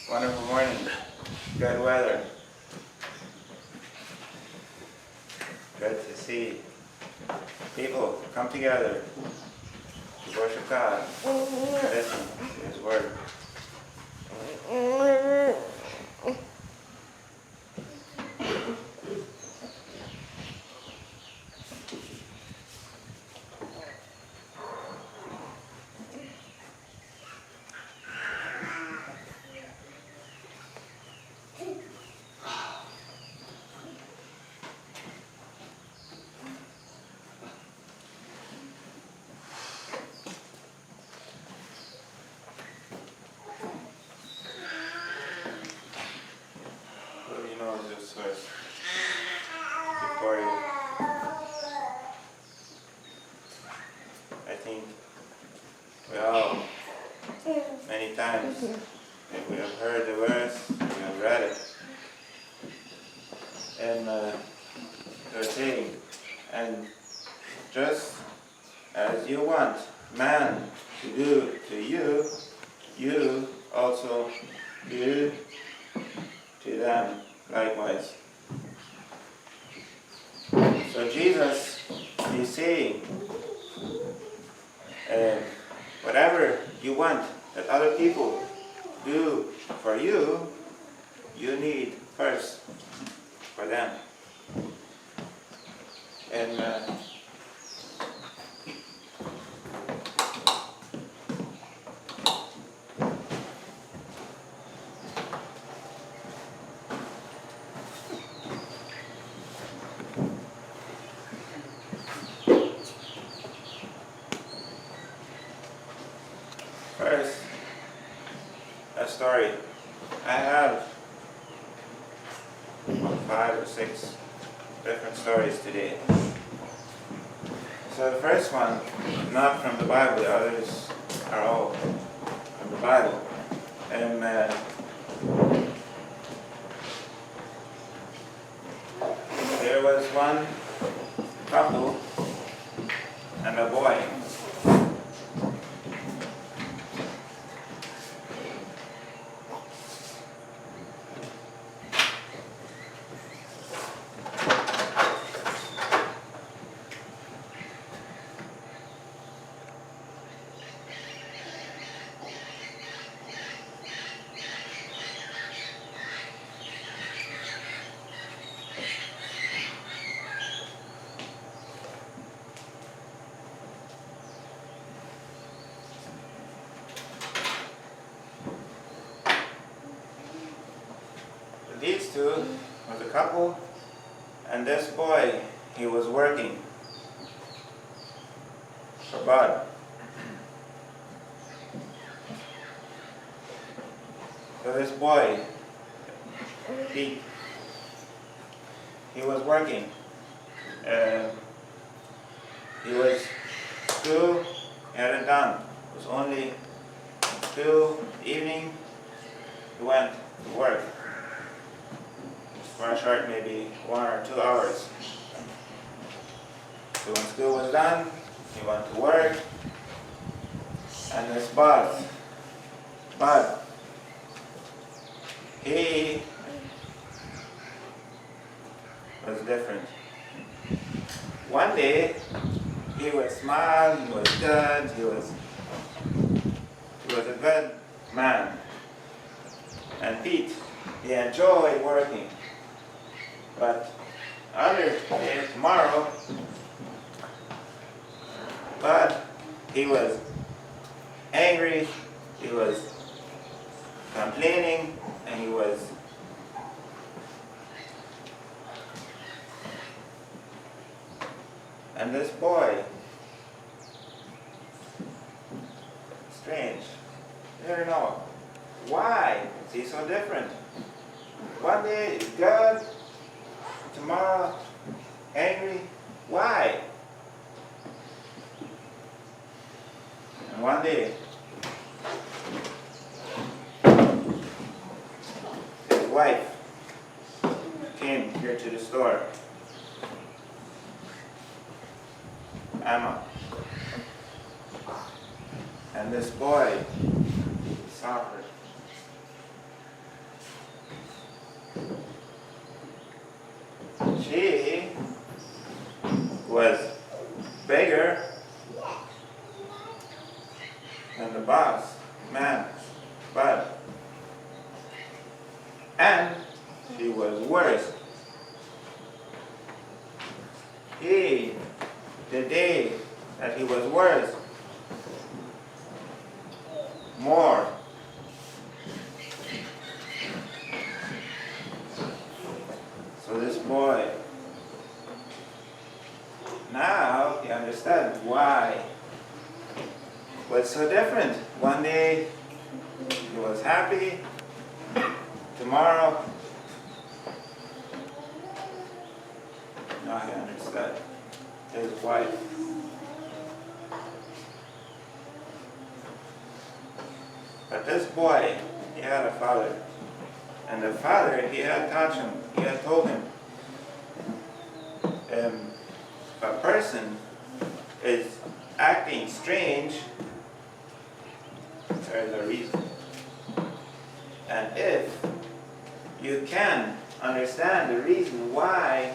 Wonderful morning. Good weather. Good to see people come together to worship God, listen to His Word. Who do you know is this verse before you? I think we all, many times, if we have heard the verse, we have read it. And they're saying, and just as you want man to do to you, you also do to them likewise. So Jesus is saying, whatever you want that other people do for you, you need first for them. And first, a story. I have 5 or 6 different stories today. So the first one, not from the Bible, the others are all from the Bible. And there was one couple and a boy. These two was a couple, and this boy, he was working for God. So this boy, he was working. He was school, he hadn't done. It was only till evening, he went to work. For a short, maybe 1 or 2 hours. So when school was done, he went to work, and this Bud, he was different. One day, he was smart, he was good, he was a good man. And Pete, he enjoyed working. But other day, tomorrow, but he was angry, he was complaining, and he was and this boy, strange, I don't know, why is he so different? One day is good, tomorrow, angry. Why? And one day, his wife came here to the store. Emma. And this boy saw her. man, but, and he was worse. The day that he was worse, more. So this boy, now he understands why it was so different. One day he was happy, tomorrow, now he understood his wife. But this boy, he had a father. And the father, he had taught him, he had told him, if a person is acting strange, there is a reason. And if you can understand the reason why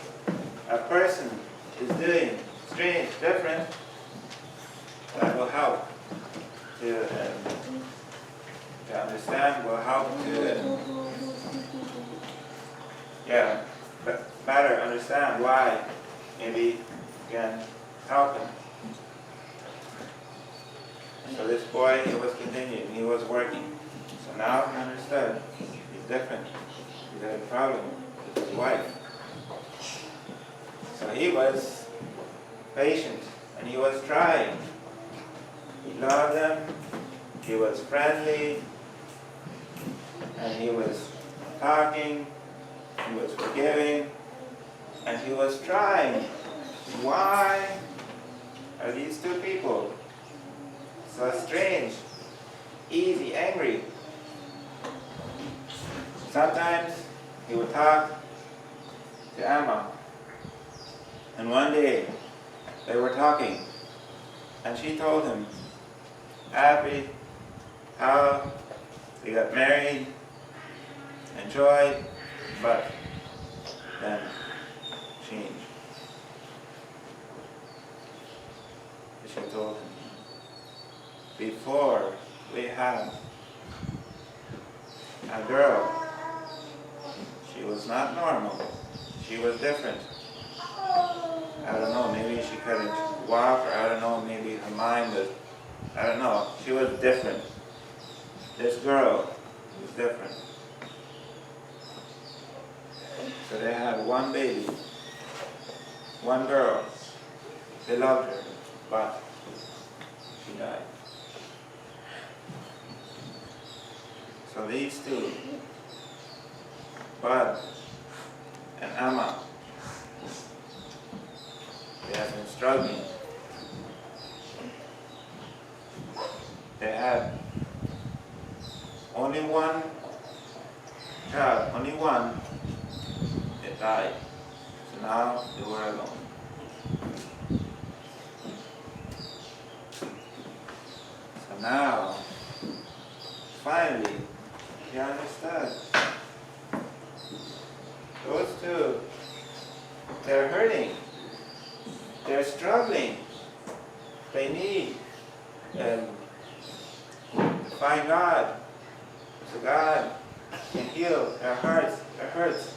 a person is doing strange, different, that will help to understand, will help to better understand why. Maybe you can help him. So this boy, he was continuing, he was working. So now he understood. He's different. He had a problem with his wife. So he was patient and he was trying. He loved them, he was friendly, and he was talking, he was forgiving, and he was trying. Why are these two people so strange, easy, angry? Sometimes he would talk to Emma, and one day they were talking, and she told him, happy, how they got married, enjoyed, but then changed. She told him, before we had a girl, she was not normal. She was different. I don't know, maybe she couldn't walk, or I don't know, maybe her mind was, I don't know. She was different. This girl was different. So they had one baby, one girl. They loved her, but she died. So these two, Bud and Emma, they have been struggling. They had only one child, only one. They died. So now they were alone. So now, finally, he understood. Those two, they're hurting. They're struggling. They need to find God. So God can heal their hearts, their hurts.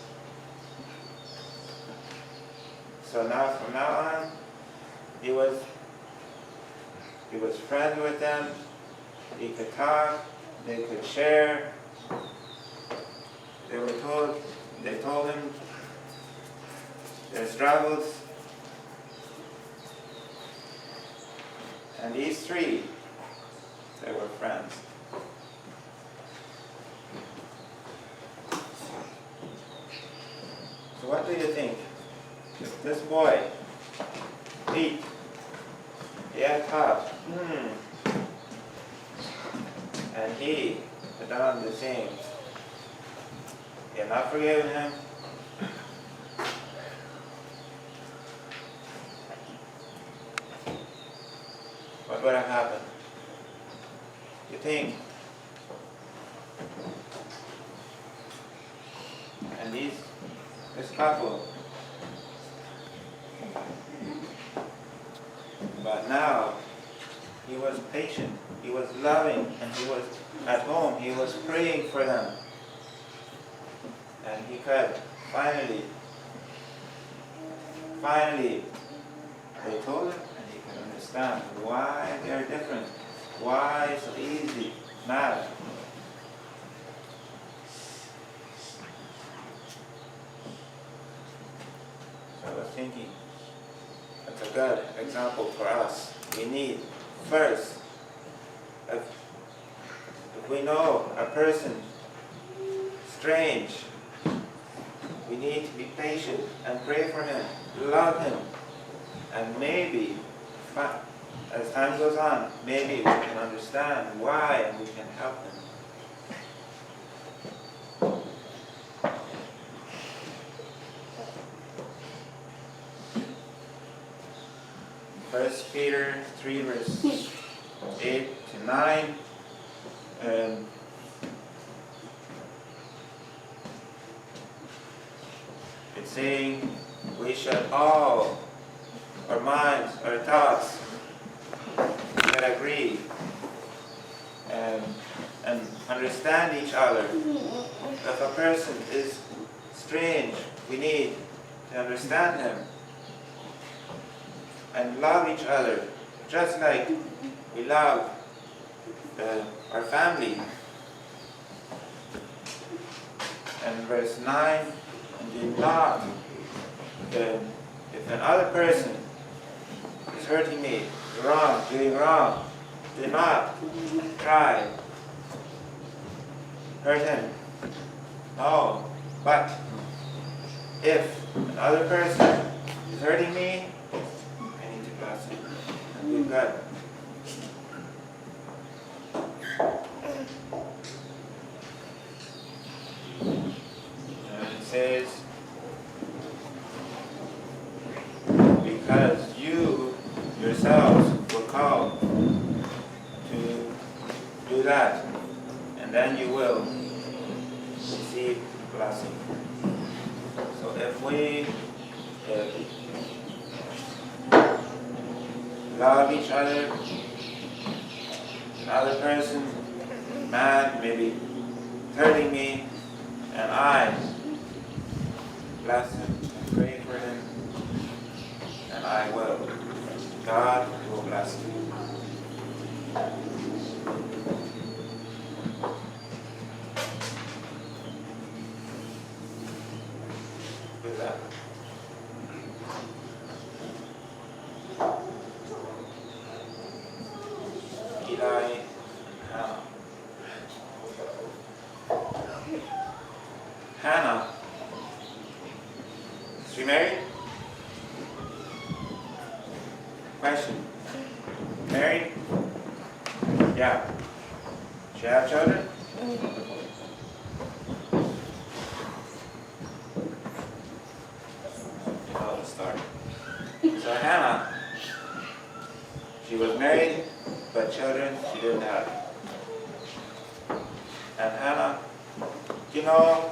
So now, from now on, he was friends with them. He could talk. They could share. They told him their struggles. And these three, they were friends. So what do you think? If this boy, Pete, he had taught, and he had done the same, he had not forgiven him, what would have happened? You think? And this couple, but now he was patient, he was loving, and he was at home, he was praying for them. And he could finally, they told him, and he could understand why they're different, why so easy, mad. So I was thinking, that's a good example for us. We need, first, if we know a person strange, we need to be patient and pray for him, love him, and maybe, as time goes on, maybe we can understand why and we can help him. First Peter 3 verse 8 to 9. It's saying we should all, our minds, our thoughts, should agree and understand each other. If a person is strange, we need to understand him and love each other, just like we love our family. And verse 9, and do not, if another person is hurting me, doing wrong, do not try hurt him. No, but if another person is hurting me, I need to bless him and do good. And it says, because you yourselves were called to do that, and then you will receive blessing. So if we love each other, another person, man, maybe hurting me, and I bless him and pray for him, and I will. God will bless me. With that. Eli and Hannah. Hannah, is she married? Question. Married? Yeah. She have children? I'll start. So Hannah, she was married, but children she didn't have. And Hannah, you know,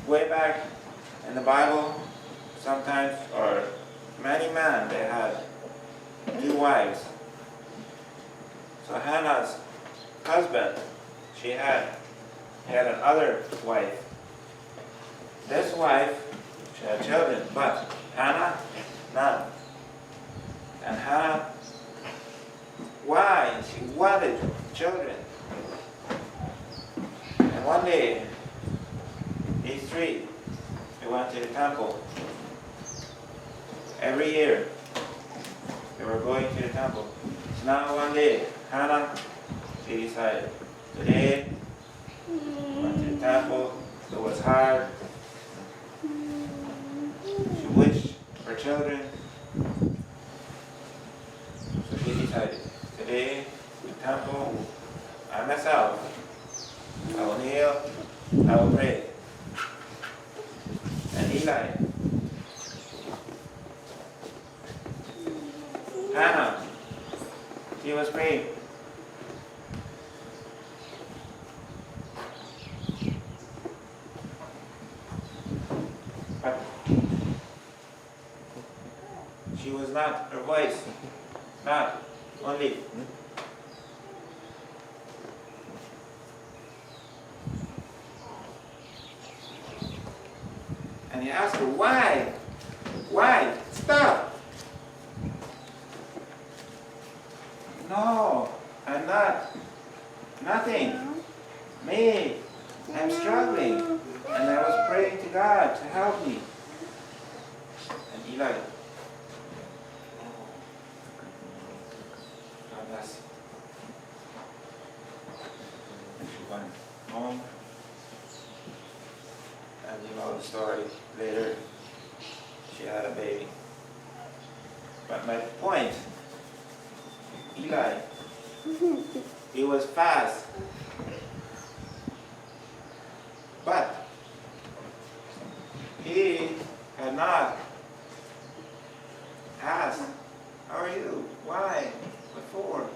way back in the Bible, sometimes, or many men, they had 2 wives. So Hannah's husband, he had another wife. This wife, she had children, but Hannah, none. And Hannah, why? She wanted children. And one day, these 3, they went to the temple. Every year, they were going to the temple. So now one day, Hannah, she decided, today, went to the temple. It was hard. She wished for children. So she decided, today, the temple, I myself, I will kneel, I will pray. And Eli, Hannah, she was praying. But she was not, her voice, not only And he asked her, why? Why? Stop! No, I'm not. Nothing. Me. I'm struggling. And I was praying to God to help me. And Eli, God bless you. And she went home. And you know the story. Later, she had a baby. But my point, Eli, he was fast. But he had not asked, how are you? Why? What for?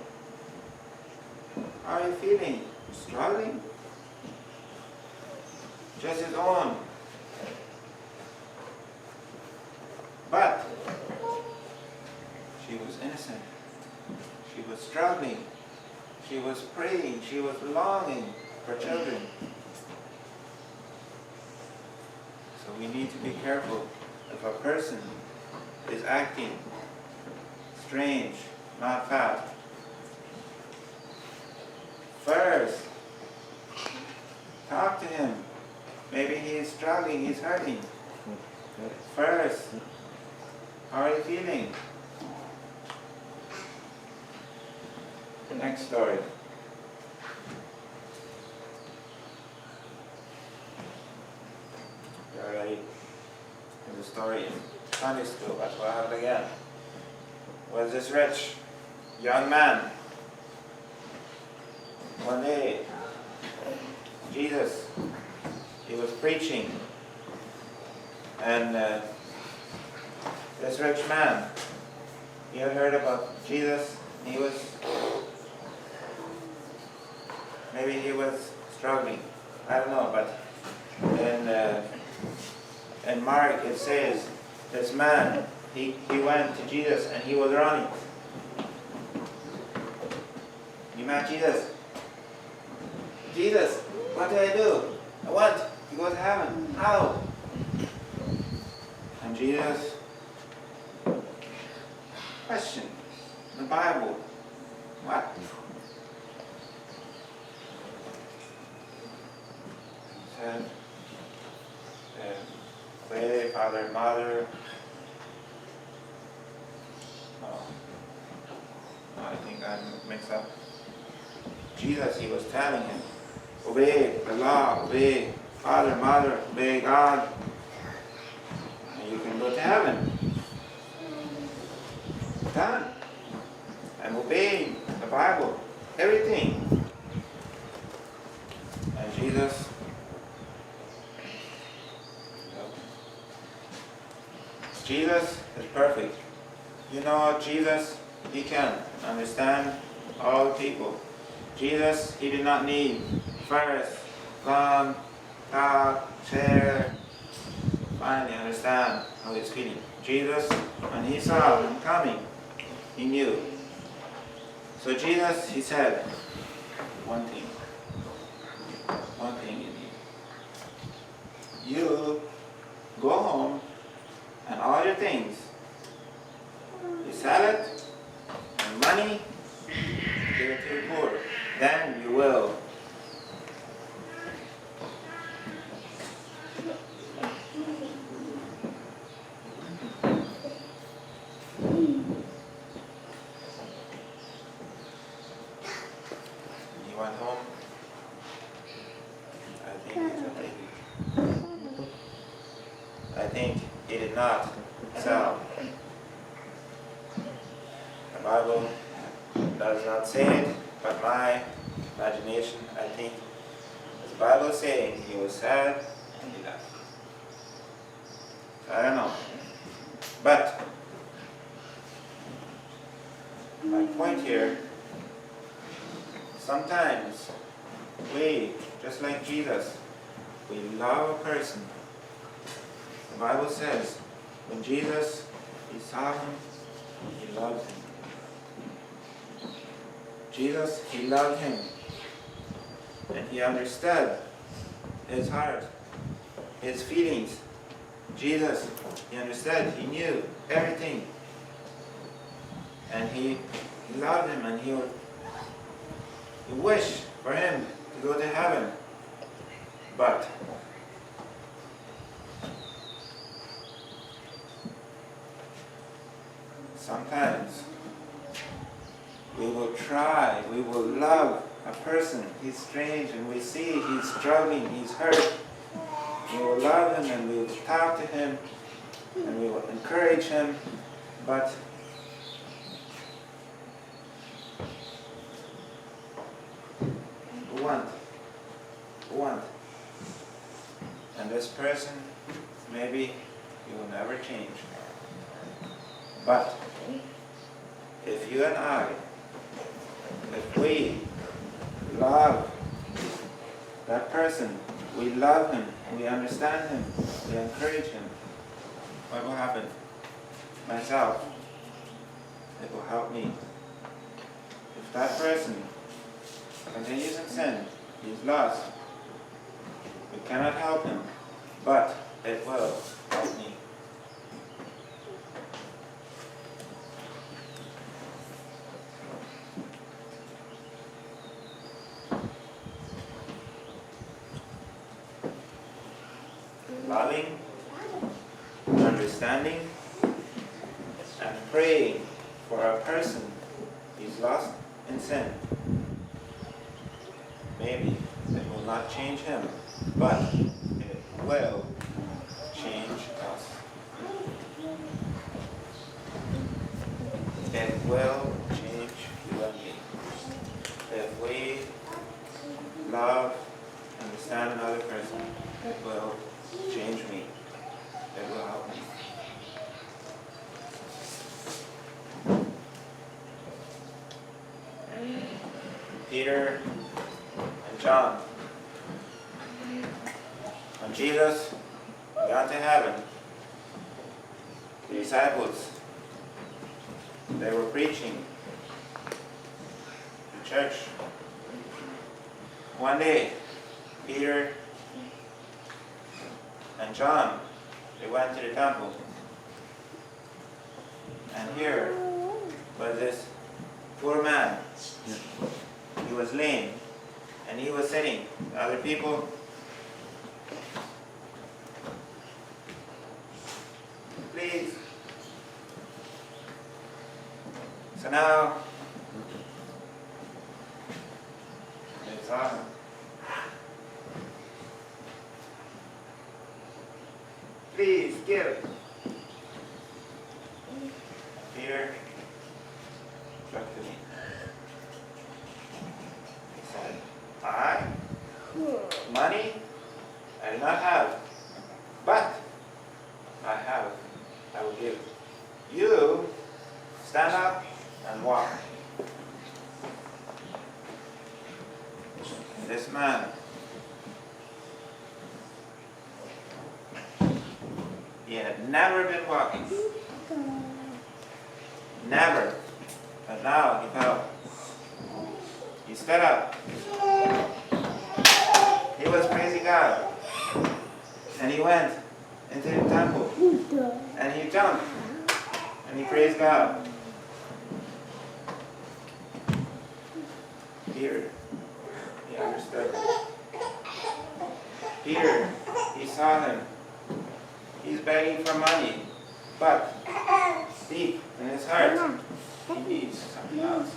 How are you feeling? Struggling? Just his own. But she was innocent. She was struggling. She was praying. She was longing for children. So we need to be careful if a person is acting strange, not fast. First, talk to him. Maybe he is struggling, he's hurting. First, how are you feeling? The next story. You already in the story in Sunday school, but we'll have it again. Was this rich young man? One day, Jesus, he was preaching, and this rich man, he had heard about Jesus. Maybe he was struggling. I don't know, but in Mark it says this man, he went to Jesus and he was running. He met Jesus. Jesus, what do I do? I want to go to heaven. How? And Jesus questioned the Bible. What? Said, obey father and mother. No, I think I'm mixed up. Jesus, he was telling him, obey the law, obey father, mother, obey God, and you can go to heaven. Done. I'm obeying the Bible, everything. And Jesus, Jesus is perfect. You know, Jesus, he can understand all people. Jesus, he did not need first, long, talk, share, finally understand how he's feeling. Jesus, when he saw him coming, he knew. So Jesus, he said, one thing you need. You go home and all your things, you sell it, and money, give it to the poor. Then you will. He went home. I think he did not sell. The Bible does not say it, but my imagination, I think, the Bible is saying he was sad and he left. I don't know. But my point here, sometimes we, just like Jesus, we love a person. The Bible says when Jesus, he saw him, he loved him. Jesus, he loved him. And he understood his heart, his feelings. Jesus, he understood, he knew everything. And he loved him, and he wished for him to go to heaven. But sometimes we will try, we will love a person, he's strange, and we see he's struggling, he's hurt. We will love him, and we will talk to him, and we will encourage him, but who want? And this person, maybe he will never change. But if you and I, if we love that person, we love him, we understand him, we encourage him, what will happen? Myself, it will help me. If that person continues in sin, he's lost. We cannot help him, but it will help me. Loving, understanding, and praying for a person who's lost in sin. Maybe it will not change him, but it will change us. It will change you and me. If we love, understand another person, it will change me. It will help me. Peter and John. When Jesus got to heaven, the disciples, they were preaching to church. One day, Peter and John, they went to the temple. And here was this poor man. He was lame, and he was sitting. The other people, please. So now, it's awesome. Please give. Peter looked at me. He said, money I do not have, but I will give. You stand up and walk. This man, he had never been walking. Never. But now he felt. He stood up. He was praising God. And he went into the temple. And he jumped. And he praised God. Peter, he understood. Peter, he saw him. He's begging for money. But deep in his heart, he needs something else.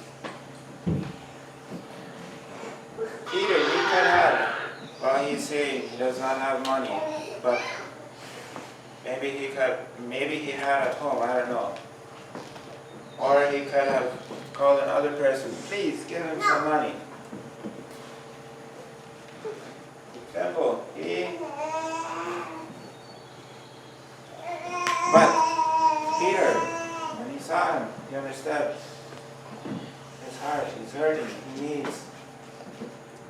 Peter, he could have, well, he's saying he does not have money, but maybe he had at home, I don't know. Or he could have called another person, please give him some money. Simple. But Peter, when he saw him, he understood. His heart, he's hurting, he needs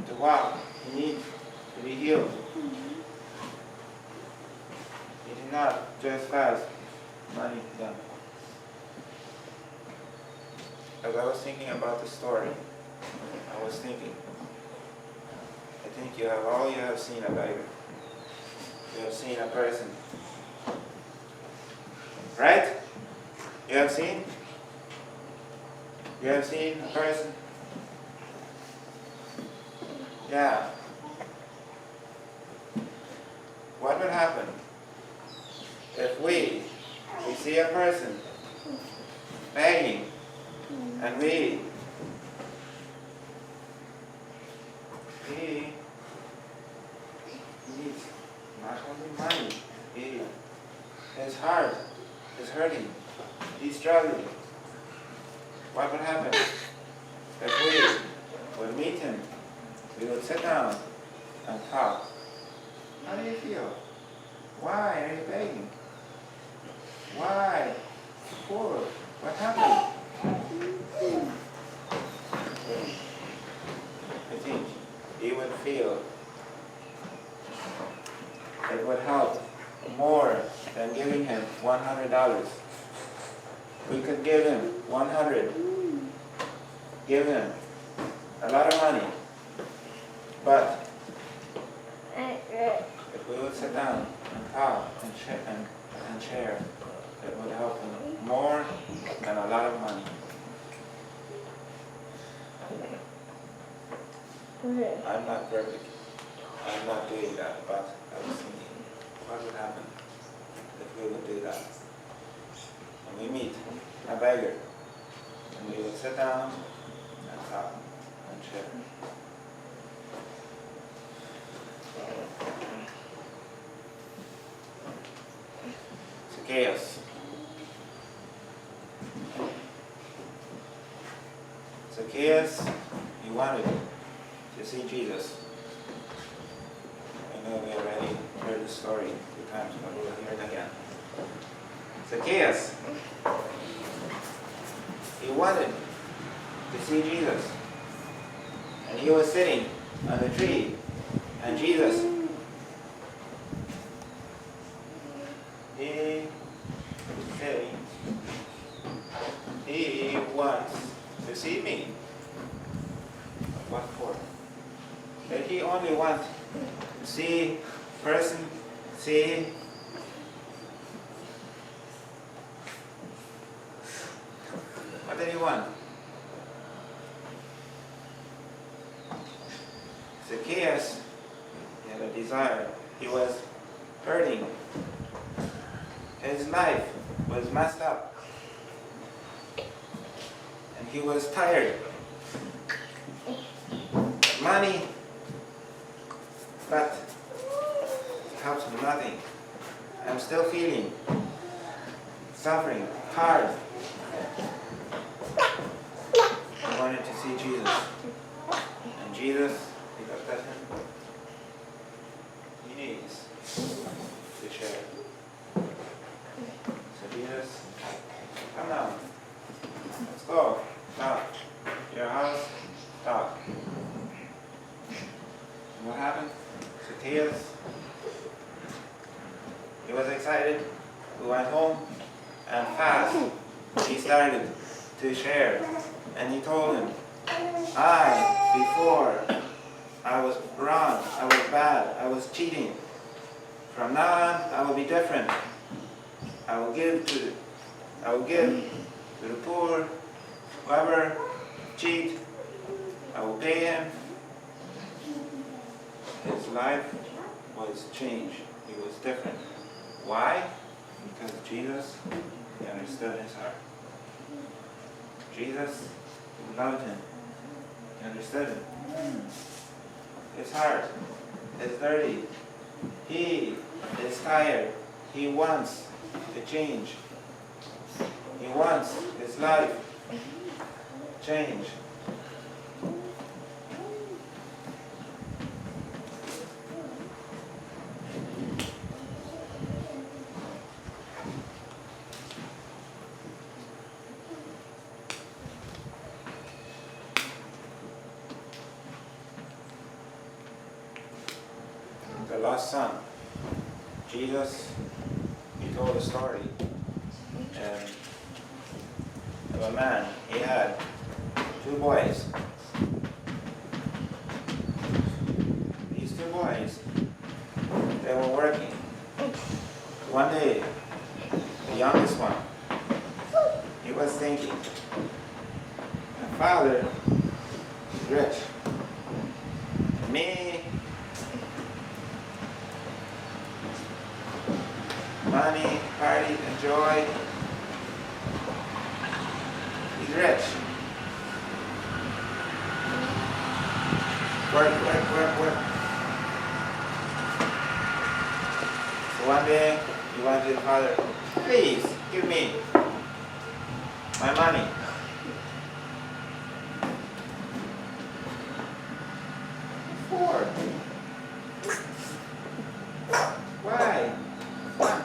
to walk, he needs to be healed. He did not just ask money to them. As I was thinking about the story, I was thinking, I think all you have seen a beggar. You have seen a person Right? You have seen? You have seen a person? Yeah. What would happen if we see a person begging and he needs not only money, his heart is hurting, he's struggling. What would happen if we would meet him? We would sit down and talk. How do you feel? Why are you begging? Why? Poor. What happened? I think he would feel it would help more than giving him $100. We could give him 100. Give him a lot of money. But if we would sit down and talk and share, it would help him more than a lot of money. I'm not perfect. I'm not doing that, but I was thinking, what would happen if we would do that? And we meet a beggar, and we would sit down and talk and share. Zacchaeus. Zacchaeus, he wanted to see Jesus. I know we already heard the story a few times, but we'll hear it again. Zacchaeus, he wanted to see Jesus. And he was sitting on the tree, and Jesus, he said, he wants to see me. What for? Did he only want to see person, see? What did he want? Zacchaeus, he had a desire. He was hurting. His life was messed up. And he was tired. Money, but it helps me nothing. I'm still feeling suffering, hard. I wanted to see Jesus. And Jesus, he looked at him. He needs to share. So Jesus, come down. Let's go. Talk. Your house, talk. And what happened? Zacchaeus, he was excited. We went home and fast. He started to share. And he told him, before I was wrong, I was bad, I was cheating. From now on, I will be different. I will give to the poor, whoever cheat, I will pay him. His life was changed. He was different. Why? Because Jesus, he understood his heart. Jesus, he loved him. He understood him. His heart is dirty. He is tired. He wants to change. He wants his life change. The lost son. Jesus, he told a story of a man. He had two boys. These two boys, they were working. One day, the youngest one, he was thinking, my father is rich. And me, money, party, and joy. He's rich. Work, work, work, work. So one day, he went to his father, please, give me my money. For? Why? What?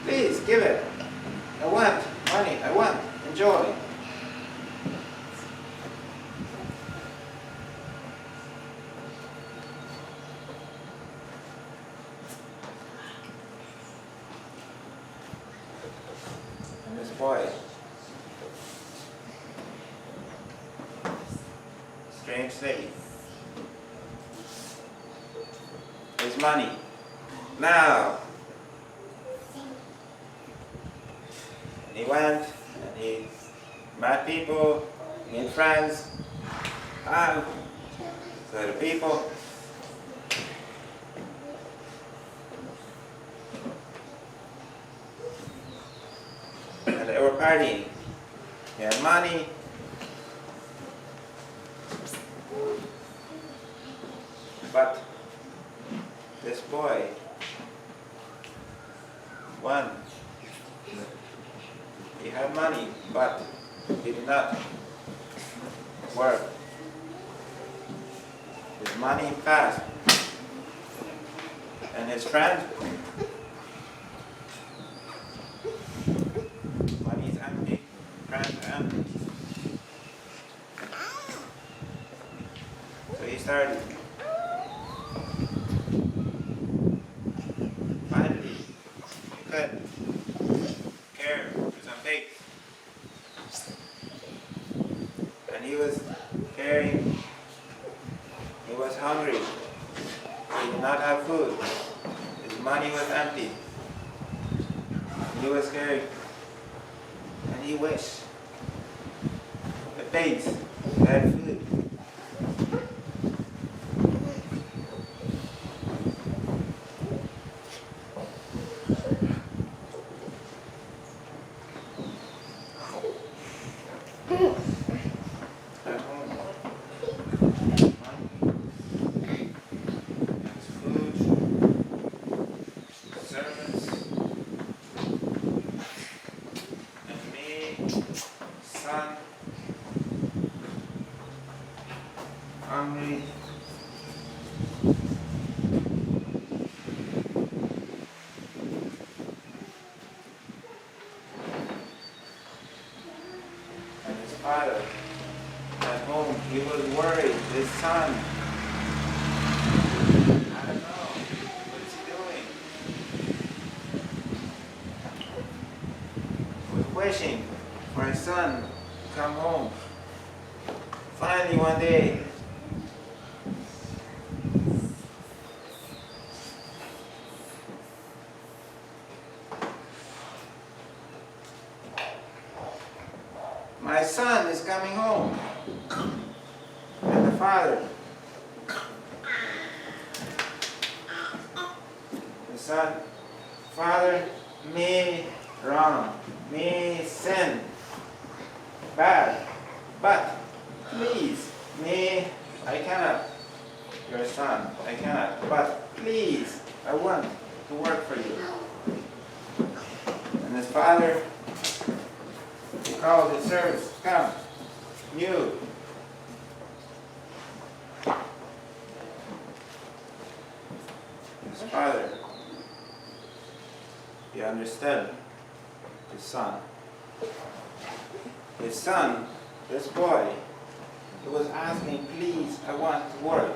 Please, give it. I want money, I want enjoy. And this boy, strange thing, his money. Now, and he went and he met people, made friends. So the people. And they were partying. He had money. But this boy, one, he had money, but he did not work. His money passed. And his friend, money is empty, friends are empty. So he started. Finally, he could care for some pigs. And he was caring. He was hungry. He did not have food. His money was empty. He was scared. And he wished the pigs had food. At home. Servants, and me, son, hungry. And his father, at home, he was worried. His son, I don't know, what is he doing? Was wishing for his son to come home. Finally, one day, my son is coming home. And the father, the son, father, me wrong, me sin, bad, but please, me, I cannot, your son, I cannot, but please, I want to work for you. And his father, he called his servants, come, you. His father, he understood his son. His son, this boy, he was asking, please, I want to work.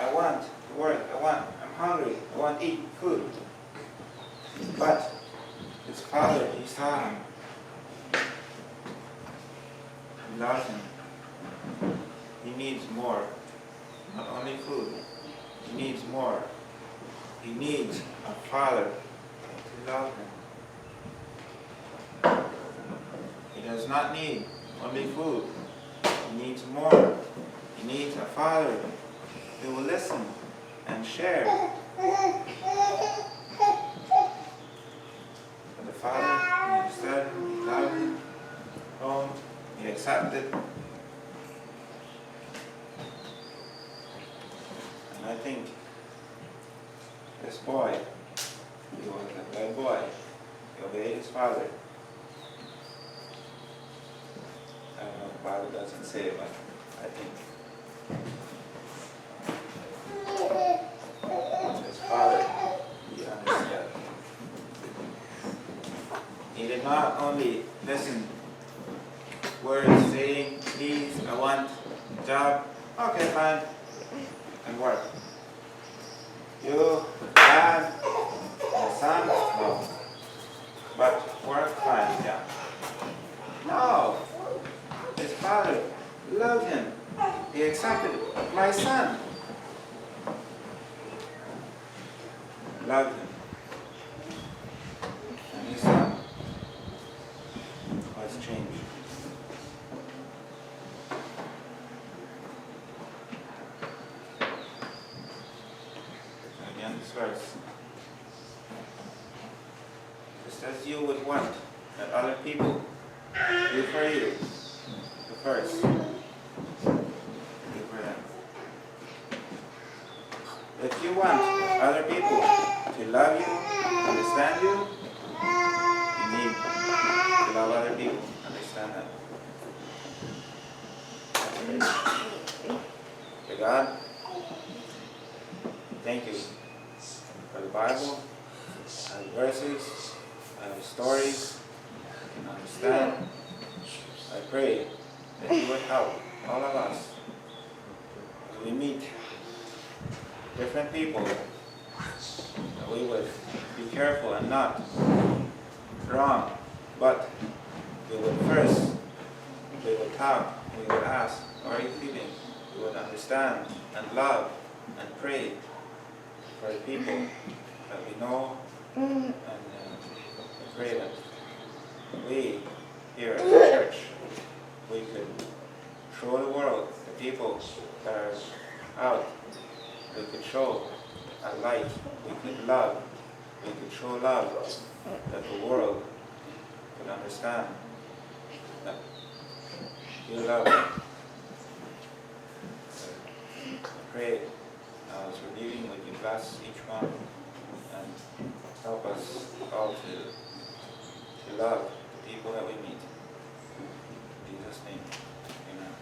I want to work, I'm hungry, I want to eat food. But his father, he saw him. He loves him. He needs more. Not only food, he needs more. He needs a father to love him. He does not need only food. He needs more. He needs a father who will listen and share. But the father, he understood, he loved him, home, he accepted. And I think this boy, he was a good boy. He obeyed his father. I don't know, the Bible doesn't say it, but I think his father, he understood. He did not only listen words saying, please, I want a job, okay, fine, and work. You, dad, my son, no. But work, fine, yeah. No. His father loved him. He accepted my son. Loved him. And his son was changed. Again, this verse. Just as you would want that other people do for you, the first, do for them. If you want other people to love you, understand you, you need to love other people, understand them. To God, thank you for the Bible and verses and stories I can understand. I pray that you would help all of us as we meet different people, that we would be careful and not wrong, but we would first, we would talk, we would ask, how are you feeling? We would understand and love and pray for the people that we know, and pray that we here at the church, we could show the world, the people that are out, we could show a light, we could love, we could show love, that the world could understand that you love them. I pray as we're leaving, would you bless each one and help us all to love the people that we meet. In Jesus' name, amen.